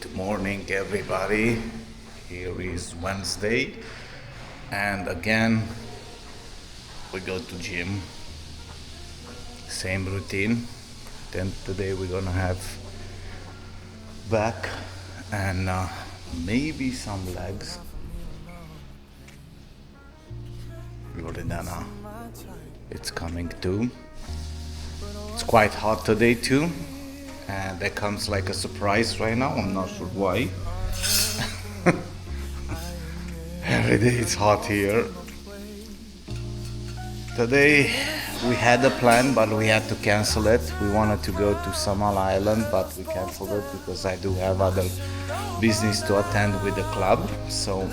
Good morning, everybody. Here is Wednesday, and again we go to gym. Same routine. Then today we're gonna have back and maybe some legs. Loredana, it's coming too. It's quite hot today too, and that comes like a surprise right now. I'm not sure why. Every day it's hot here. Today we had a plan, but we had to cancel it. We wanted to go to Seagull Island, but we canceled it because I do have other business to attend with the club. So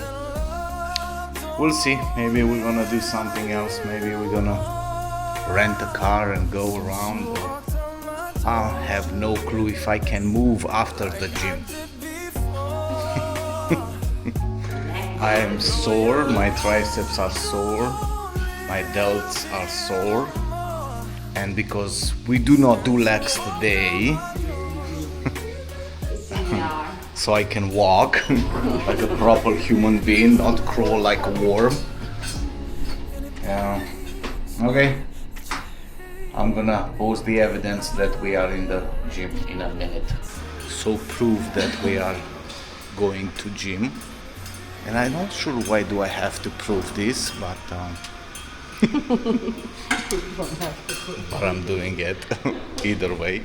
we'll see. Maybe we're gonna do something else. Maybe we're gonna rent a car and go around. I have no clue if I can move after the gym. I am sore, my triceps are sore, my delts are sore, and because we do not do legs today, so I can walk like a proper human being, not crawl like a worm. Yeah. Okay. I'm gonna post the evidence that we are in the gym in a minute. So prove that we are going to gym. And I'm not sure why do I have to prove this, but but I'm doing it either way.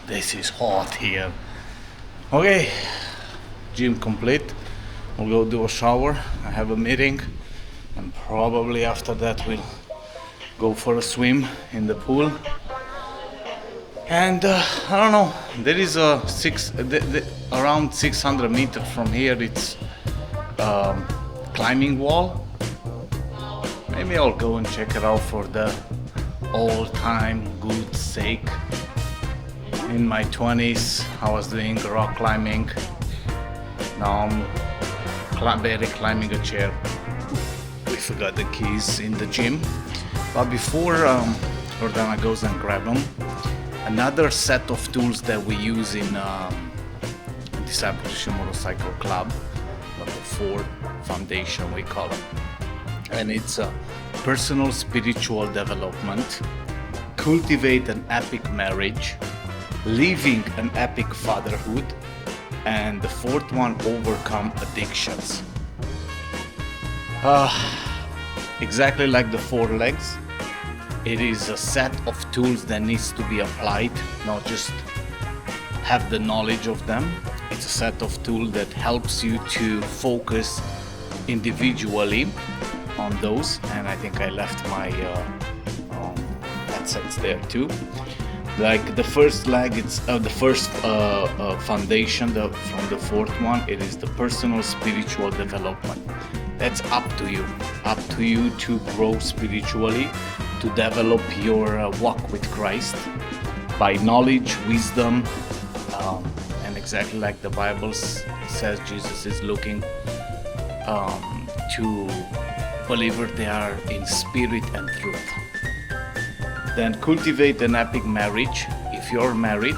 This is hot here. Okay, gym complete. We'll go do a shower. I have a meeting, and probably after that we'll go for a swim in the pool. And I don't know. There is a around 600 meters from here. It's climbing wall. Maybe I'll go and check it out for the all-time good sake. In my 20s, I was doing rock climbing. Now I'm barely climbing a chair. We forgot the keys in the gym. But before Jordana goes and grab them, another set of tools that we use in Discipleship Motorcycle Club, number 4 foundation we call it. And it's a personal spiritual development, cultivate an epic marriage, living an epic fatherhood, and the 4th one, overcome addictions. Exactly like the 4 legs, it is a set of tools that needs to be applied, not just have the knowledge of them. It's a set of tools that helps you to focus individually on those, and I think I left my headsets there too. Like the first leg, it's the first foundation. From the fourth one, it is the personal spiritual development. That's up to you to grow spiritually, to develop your walk with Christ by knowledge, wisdom, and exactly like the Bible says, Jesus is looking to believers they are in spirit and truth. Then cultivate an epic marriage. If you're married,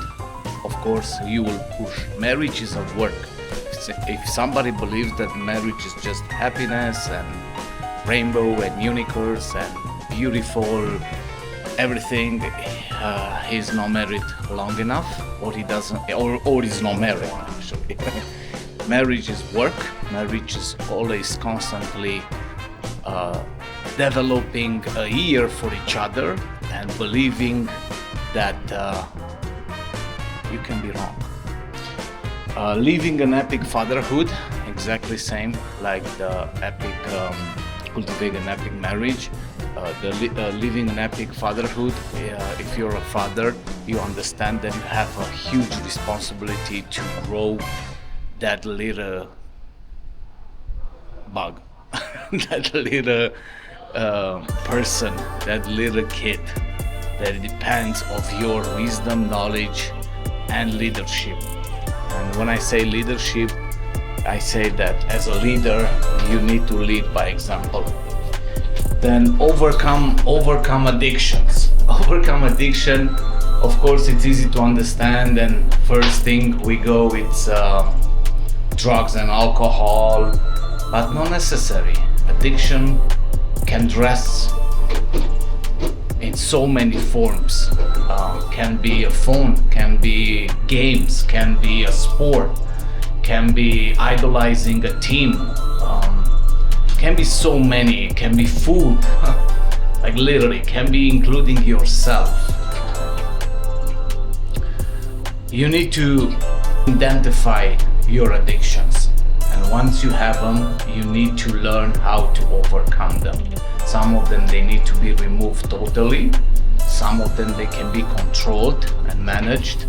of course you will push. Marriage is a work. If somebody believes that marriage is just happiness and rainbow and unicorns and beautiful everything, he's not married long enough, or he doesn't, or he's not married actually. Marriage is work. Marriage is always constantly developing a ear for each other and believing that you can be wrong. Living an epic fatherhood, exactly same like the epic cultivate an epic marriage. Living an epic fatherhood, if you're a father, you understand that you have a huge responsibility to grow that little bug, that little person, that little kid that depends of your wisdom, knowledge, and leadership. And when I say leadership, I say that as a leader, you need to lead by example. Then overcome addictions. Overcome addiction, of course, it's easy to understand, and first thing we go with drugs and alcohol, but not necessary. Addiction can dress in so many forms. Can be a phone, can be games, can be a sport, can be idolizing a team, can be so many, can be food, like literally, can be including yourself. You need to identify your addictions, and once you have them, you need to learn how to overcome them. Some of them, they need to be removed totally. Some of them, they can be controlled and managed.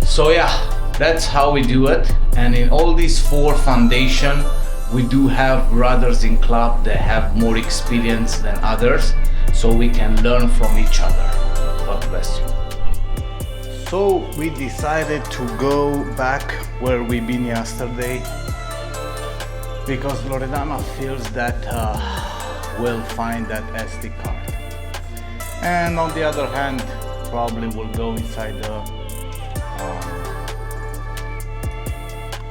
So yeah, that's how we do it. And in all these four foundations, we do have brothers in club that have more experience than others, so we can learn from each other. God bless you. So we decided to go back where we've been yesterday, because Loredana feels that we'll find that SD card. And on the other hand, probably we'll go inside the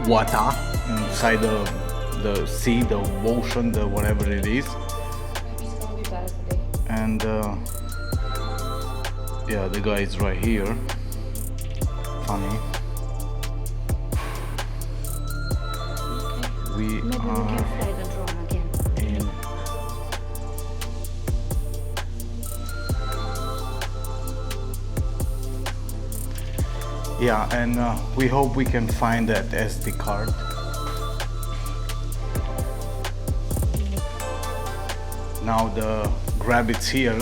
water, inside the sea, the ocean, the whatever it is. And yeah, the guy is right here. Funny. We Maybe are we can fly the drone again. in yeah, and we hope we can find that SD card. Now the grab it's here,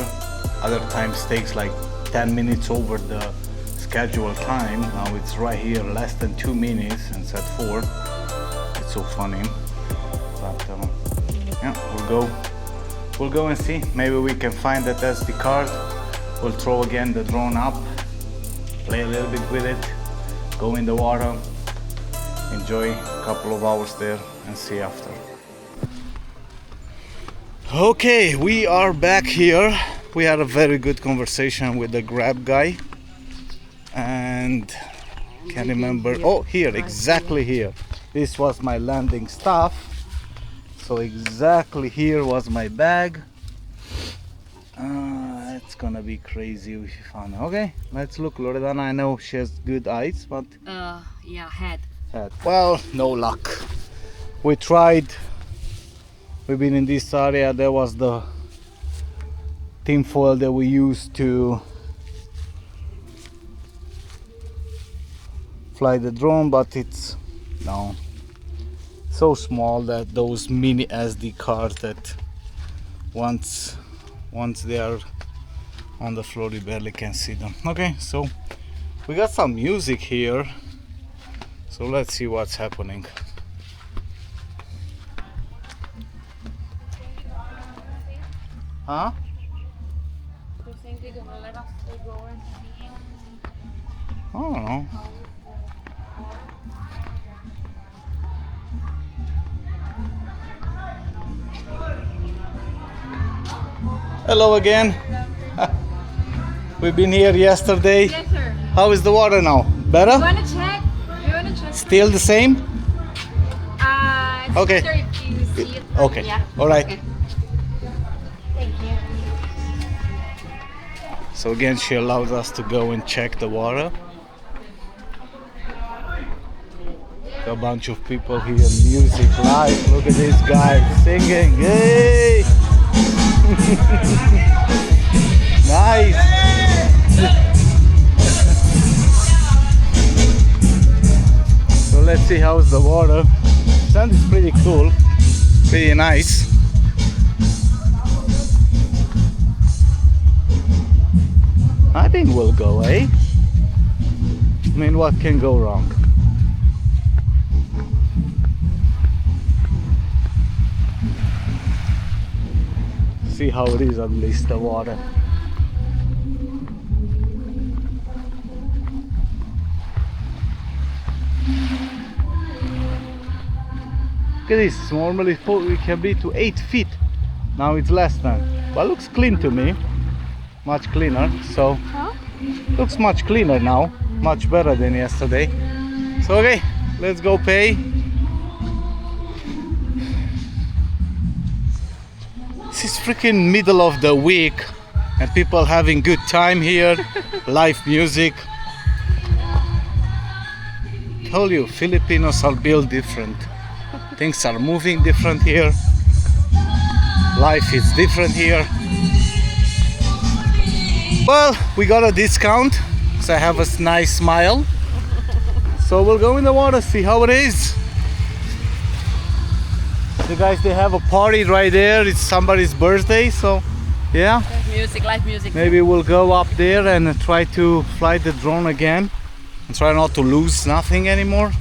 other times takes like 10 minutes over the scheduled time. Now it's right here, less than 2 minutes, and set 4. It's so funny, but yeah, we'll go and see. Maybe we can find that SD card. We'll throw again the drone up, play a little bit with it, go in the water, enjoy a couple of hours there, and see after. Okay, we are back here. We had a very good conversation with the Grab guy, and can't remember. Oh, here, exactly here. This was my landing stuff. So exactly here was my bag. It's gonna be crazy if you found it. Okay, let's look. Loredana, I know she has good eyes, but Yeah, head. well, no luck. We tried. We've been in this area. There was the tin foil that we used to fly the drone, but it's no so small that those mini SD cards that once they are on the floor you barely can see them. Okay, so we got some music here, so let's see what's happening. Huh? You think they're gonna let us go and see? I don't know. Hello again. We've been here yesterday. Yes, sir. How is the water now? Better? You wanna check? You wanna check? Still the same? It's Okay. better if you see it. Okay. Yeah. All right. Okay. Thank you. So again, she allows us to go and check the water. A bunch of people here, music live. Look at this guy singing. Yay! Nice. So let's see how's the water. Sand is pretty cool, pretty nice. I think we'll go, eh? I mean, what can go wrong? See how it is, at least the water. Look at this, normally it can be to 8 feet. Now it's less than. But looks clean to me. Much cleaner, so looks much cleaner now. Much better than yesterday. So okay, let's go pay. This is freaking middle of the week and people having good time here. Live music. Told you, Filipinos are built different. Things are moving different here. Life is different here. Well, we got a discount, so I have a nice smile. So we'll go in the water, see how it is. The guys, they have a party right there. It's somebody's birthday, so yeah. Music, live music. Maybe we'll go up there and try to fly the drone again and try not to lose nothing anymore.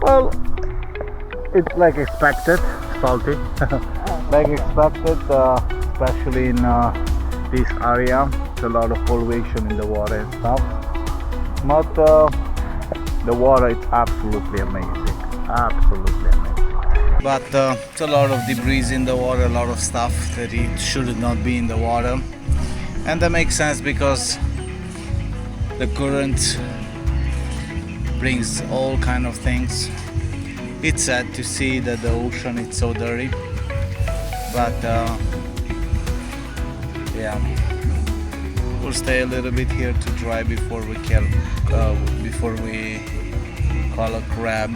Well, it's like expected, salty. like expected, especially in this area. It's a lot of pollution in the water and stuff. But the water is absolutely amazing. Absolutely amazing. But it's a lot of debris in the water, a lot of stuff that it should not be in the water. And that makes sense because the current brings all kind of things. It's sad to see that the ocean is so dirty, but yeah, we'll stay a little bit here to dry before we call a crab.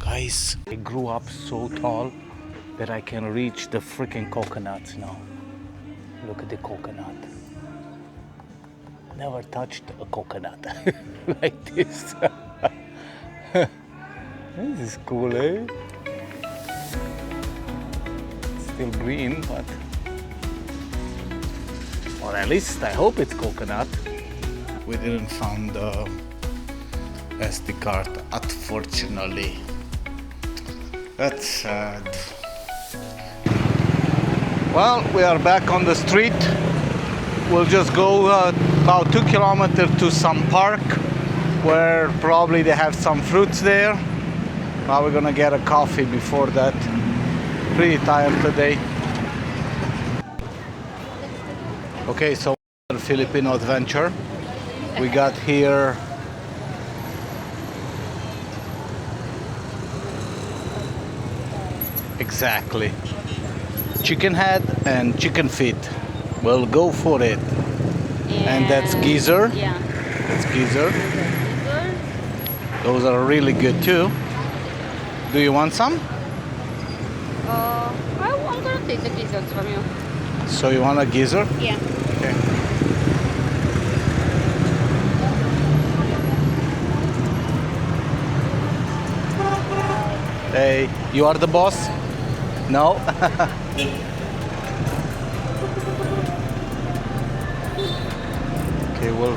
Guys, I grew up so tall that I can reach the freaking coconuts now. Look at the coconut. Never touched a coconut like this. This is cool, eh? Still green, but... or at least I hope it's coconut. We didn't find the SD card, unfortunately. That's sad. Well, we are back on the street. We'll just go about 2 kilometers to some park where probably they have some fruits there. Now we're gonna get a coffee before that. Pretty tired today. Okay, so Filipino adventure. We got here exactly chicken head and chicken feet. We'll go for it. And that's geezer. Yeah. That's geezer. Those are really good too. Do you want some? I'm gonna take the gizzards from you. So you want a geezer? Yeah. Okay. Hey, you are the boss? No? Okay, we'll...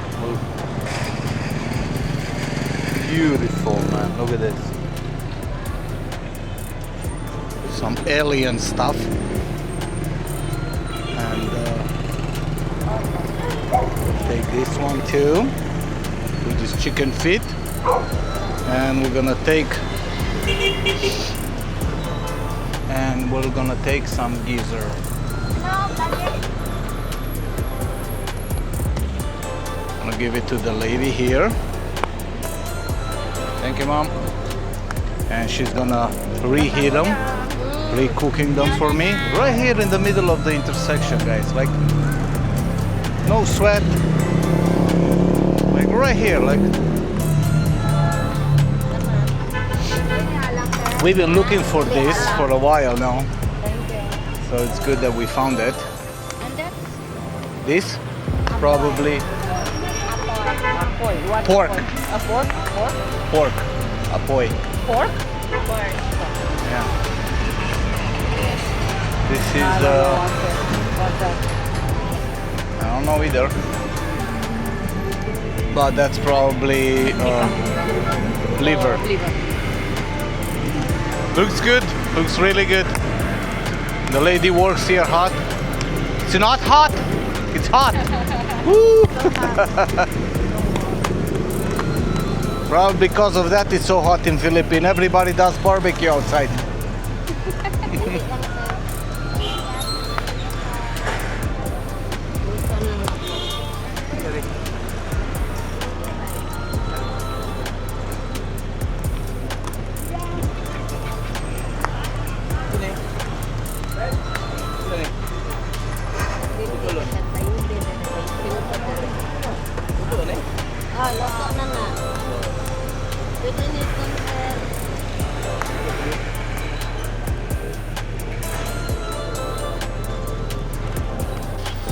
Beautiful, man. Look at this. Some alien stuff. And take this one too. Which is chicken feet. And we're gonna take... and we're gonna take some geezer. I'm gonna give it to the lady here. Thank you, Mom. And she's gonna reheat them, re-cooking them for me. Right here in the middle of the intersection, guys. Like, no sweat. Like right here, like. We've been looking for this for a while now. So it's good that we found it. And that's This? Probably pork. A pork? Pork? Pork. Apoy. Pork? Pork. Yeah. This is I don't know either. But that's probably liver. Liver. Looks good. Looks really good. The lady works here hot. It's not hot. It's hot. Woo! Probably because of that it's so hot in Philippines. Everybody does barbecue outside.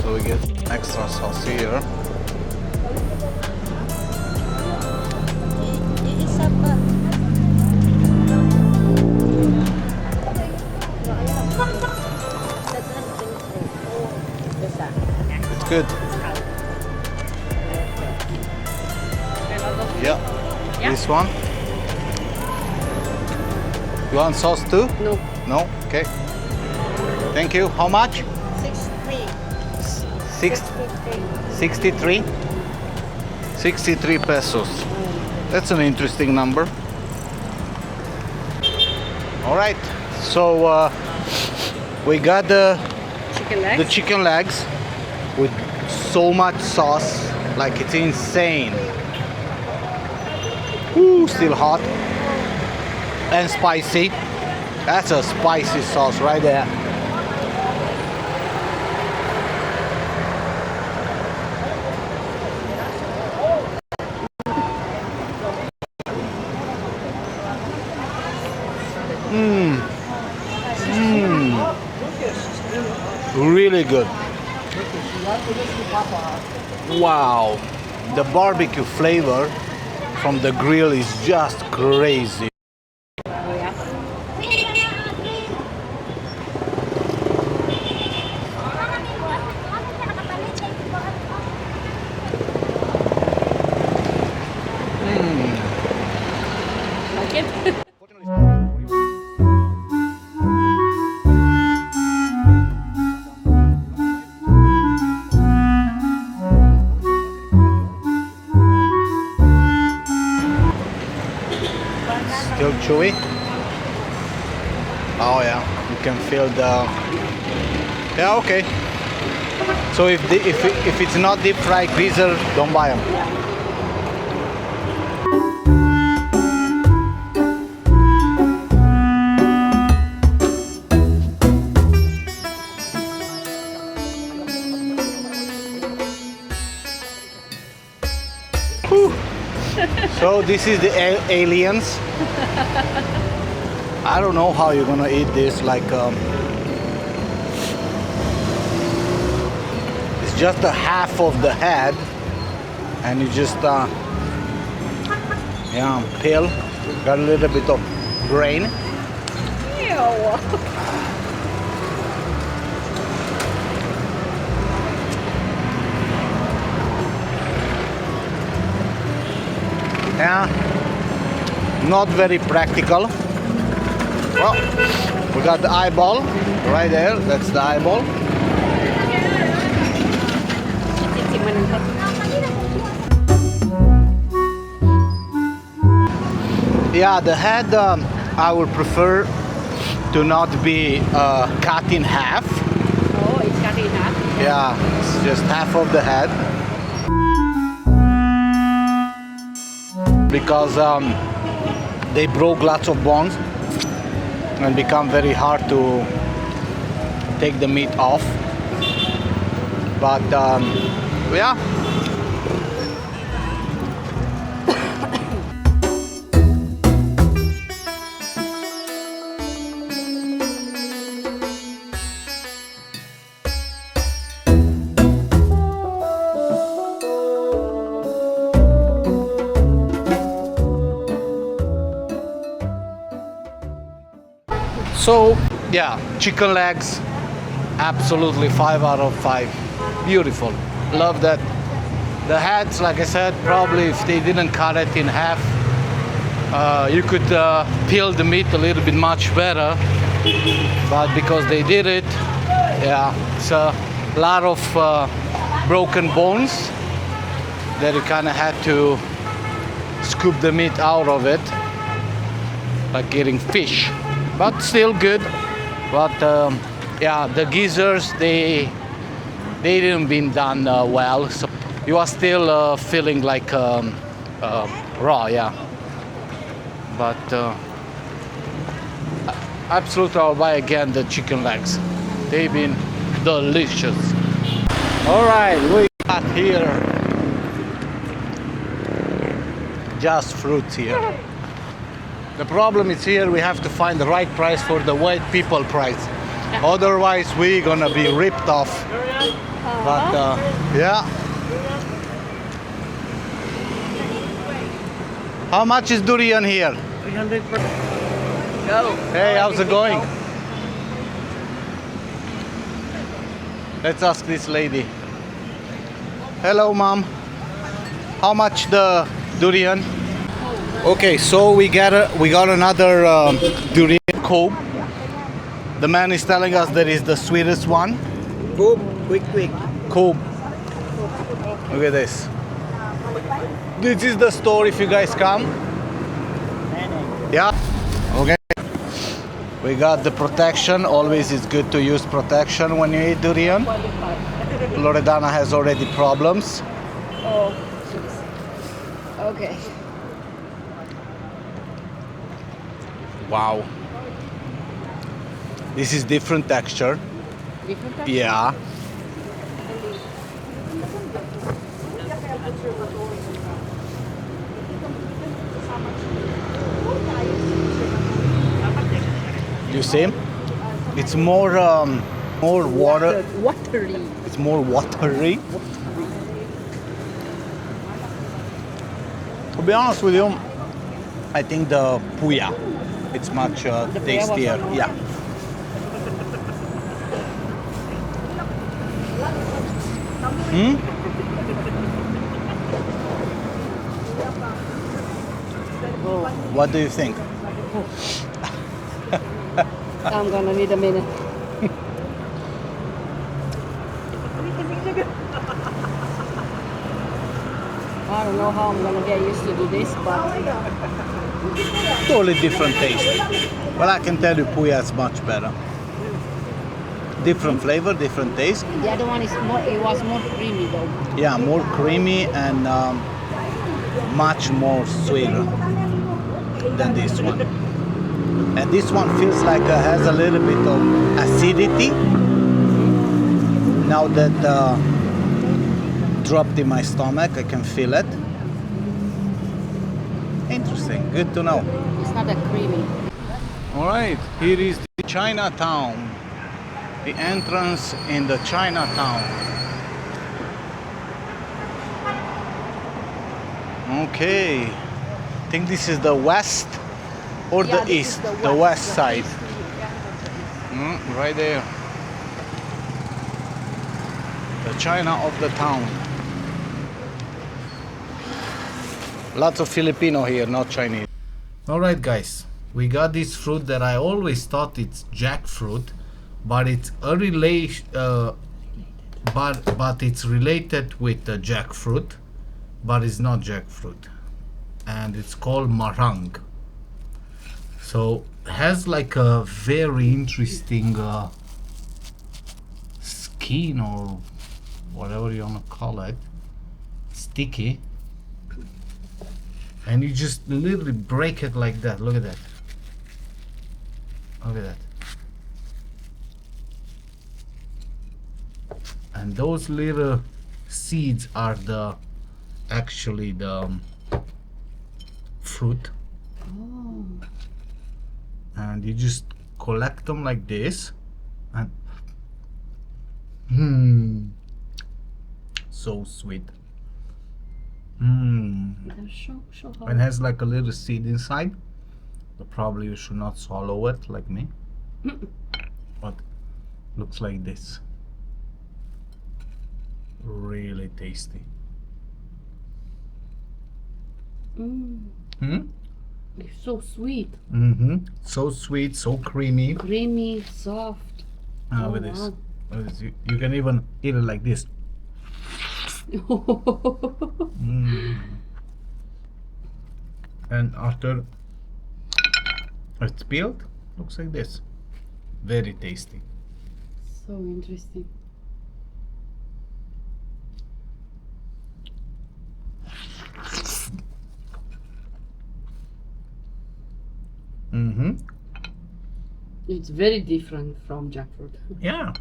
So we get extra sauce here. It's good. Yeah. This one. You want sauce too? No. No? Okay. Thank you. How much? 63. Six, 63? 63 pesos. That's an interesting number. All right. So we got the Chicken legs. chicken legs with so much sauce, like it's insane. Ooh, still hot and spicy. That's a spicy sauce right there. Really good. Wow, the barbecue flavor from the grill is just crazy. Oh, yeah. Like it? Still chewy. Oh yeah, you can feel the. Yeah, okay. So if it's not deep fried greaser, don't buy them. So this is the aliens. I don't know how you're gonna eat this. Like it's just a half of the head, and you just yeah, peel. Got a little bit of brain. Ew. Yeah, not very practical. Well, we got the eyeball right there. That's the eyeball. Yeah, the head I would prefer to not be cut in half. Oh, it's cut in half. Yeah, it's just half of the head. Because they broke lots of bones and become very hard to take the meat off. But yeah. So yeah, chicken legs, absolutely 5 out of 5. Beautiful, love that. The heads, like I said, probably if they didn't cut it in half, you could peel the meat a little bit much better. But because they did it, yeah, it's a lot of broken bones that you kind of had to scoop the meat out of it, like getting fish. But still good. But yeah, the gizzards, they didn't been done well. So you are still feeling like raw, yeah. But absolutely, I'll buy again the chicken legs. They've been delicious. All right, we got here just fruits here. The problem is here we have to find the right price for the white people price. Otherwise we're gonna be ripped off. But yeah. How much is durian here? 300 per go. Hey, how's it going? Let's ask this lady. Hello, mom. How much the durian? Okay, so we got another durian cob. The man is telling us that is the sweetest one. Go, quick, quick. Cob. Look at this. This is the store if you guys come. Yeah. Okay. We got the protection. Always it's good to use protection when you eat durian. Loredana has already problems. Oh, okay. Wow. This is different texture. Different type? Yeah. You see? It's more water. Watery. It's more watery. To be honest with you, I think the puya, it's much puya was tastier. on Yeah. What do you think? I'm gonna need a minute. I don't know how I'm gonna get used to do this, but Totally different taste. Well, I can tell you puya is much better. Different flavor, different taste. the other one is more. It was more creamy though. Yeah, more creamy and much more sweeter than this one. And this one feels like it has a little bit of acidity. Now that dropped in my stomach, I can feel it. Interesting, good to know. It's not that creamy. All right, here is the Chinatown. The entrance in the Chinatown. Okay, I think this is the west or Yeah, the this is east, the the west the side. east, yeah. Right there. The China of the town. Lots of Filipino here, not Chinese. All right, guys, we got this fruit that I always thought it's jackfruit, but it's a but it's related with the jackfruit, but it's not jackfruit, and it's called marang. So has like a very interesting skin or whatever you wanna call it, sticky, and you just literally break it like that. Look at that. Look at that. And those little seeds are actually the fruit. Oh. And you just collect them like this, and so sweet. Show how. And has like a little seed inside. So probably you should not swallow it like me. But looks like this. Really tasty. It's so sweet. So sweet, so creamy. Creamy, soft. Look at this. Look at this. You can even eat it like this. And after it's peeled, looks like this. Very tasty. So interesting. It's very different from jackfruit. Yeah.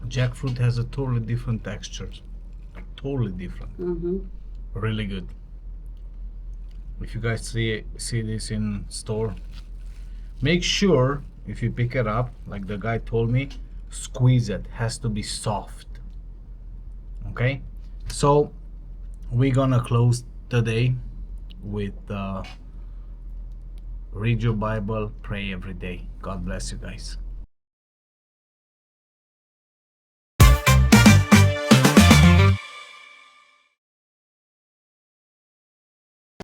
Jackfruit has a totally different texture. Totally different. Really good. If you guys see this in store, make sure if you pick it up, like the guy told me, squeeze it. Has to be soft. Okay? So we're gonna close today with read your Bible, pray every day. God bless you guys.